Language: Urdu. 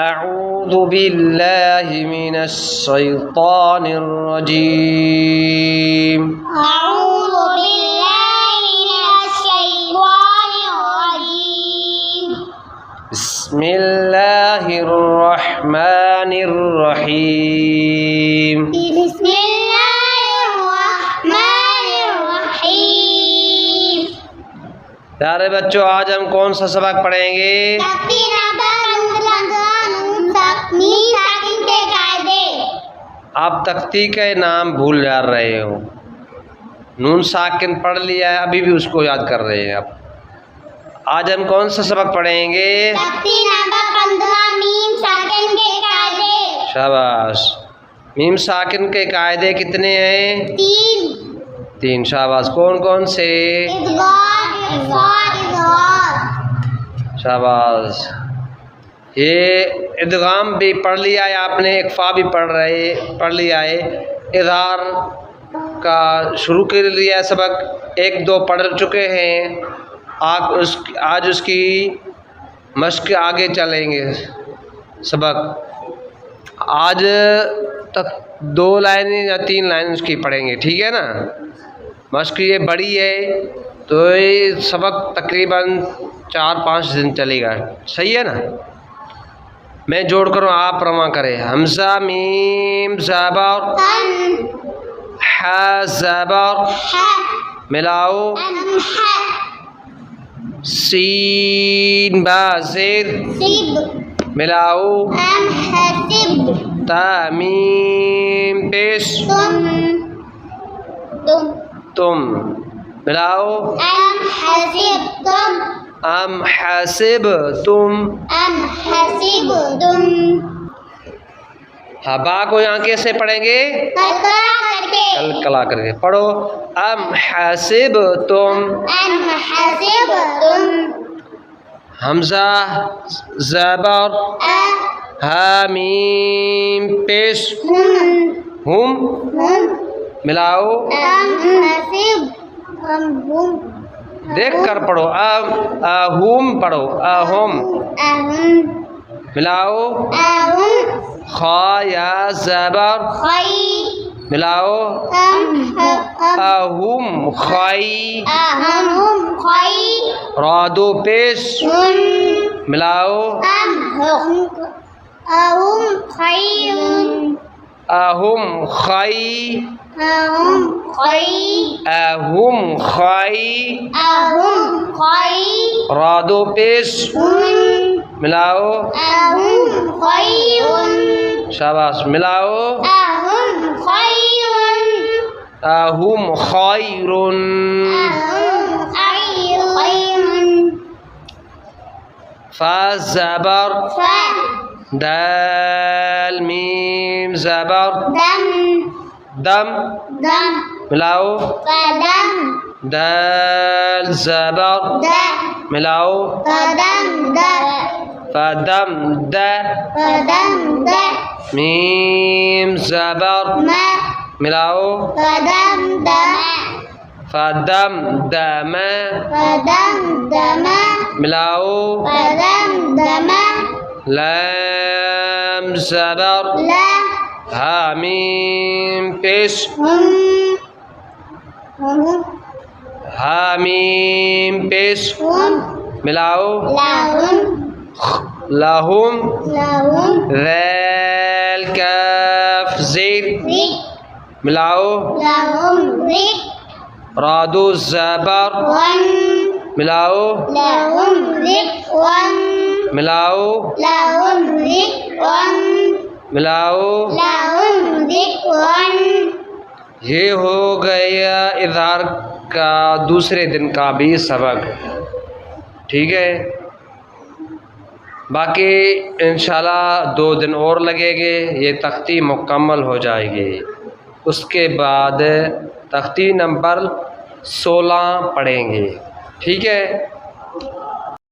اعوذ باللہ من الشیطان الرجیم أعوذ بالله من الشيطان الرجيم بسم اللہ الرحمن الرحیم بسم الله الرحمن الرحيم پیارے بچوں، آج ہم کون سا سبق پڑھیں گے؟ آپ تختی کے نام بھول جا رہے ہو، نون ساکن پڑھ لیا ہے، ابھی بھی اس کو یاد کر رہے ہیں آپ۔ آج ہم کون سا سبق پڑھیں گے؟ شاباش۔ میم ساکن کے قاعدے کتنے ہیں؟ 3۔ شاباش۔ کون کون سے؟ شاباش۔ یہ ادغام بھی پڑھ لیا ہے آپ نے، اخفا بھی پڑھ لیا ہے، اظہار کا شروع کر لیا ہے سبق، 1-2 پڑھ چکے ہیں۔ آج اس کی مشق آگے چلیں گے سبق۔ آج تک 2 لائنیں یا 3 لائنیں اس کی پڑھیں گے، ٹھیک ہے نا؟ مشق یہ بڑی ہے تو یہ سبق تقریباً 4-5 دن چلے گا، صحیح ہے نا؟ میں جوڑ کروں، آپ رواں کریں۔ حمزہ میم زبر، ح زبر، ملاؤ، سین با زیر، ملاؤ، تا میم پیش، تم، ملاؤ، ام حسب تم، با کو یہاں کیسے پڑھیں گے؟ کلکلا کر کے پڑھو۔ ام حسب تم، حمزہ زبر، حامیم پیش، ہم، ملاؤ، دیکھ کر پڑھو، اہم پڑھو، اہم، ملاؤ، خا یا زبر، ملاؤ، اہم خائی، رادو پیش، ملاؤ، اہم خائی، اہم خائی، رادو پیش، ملاؤ، شاباش، ملاؤ، اہم خیرن، فا زبر، دال میم زبر، دم، ملاؤ، دال زبر، ملاؤ، فدم د، میم زبر، ملاؤ، فدم دم، ملاؤ، لام زبر، حامیم پیش، حامیم پیش، ملاؤ، لہم، ذال کاف زیر، ملاؤ، رادو زبر، ملاؤ، ملاؤ، ملاؤ۔ یہ ہو گیا اظہار کا دوسرے دن کا بھی سبق، ٹھیک ہے؟ باقی انشاءاللہ 2 دن اور لگے گے، یہ تختی مکمل ہو جائے گی۔ اس کے بعد تختی نمبر 16 پڑھیں گے، ٹھیک ہے؟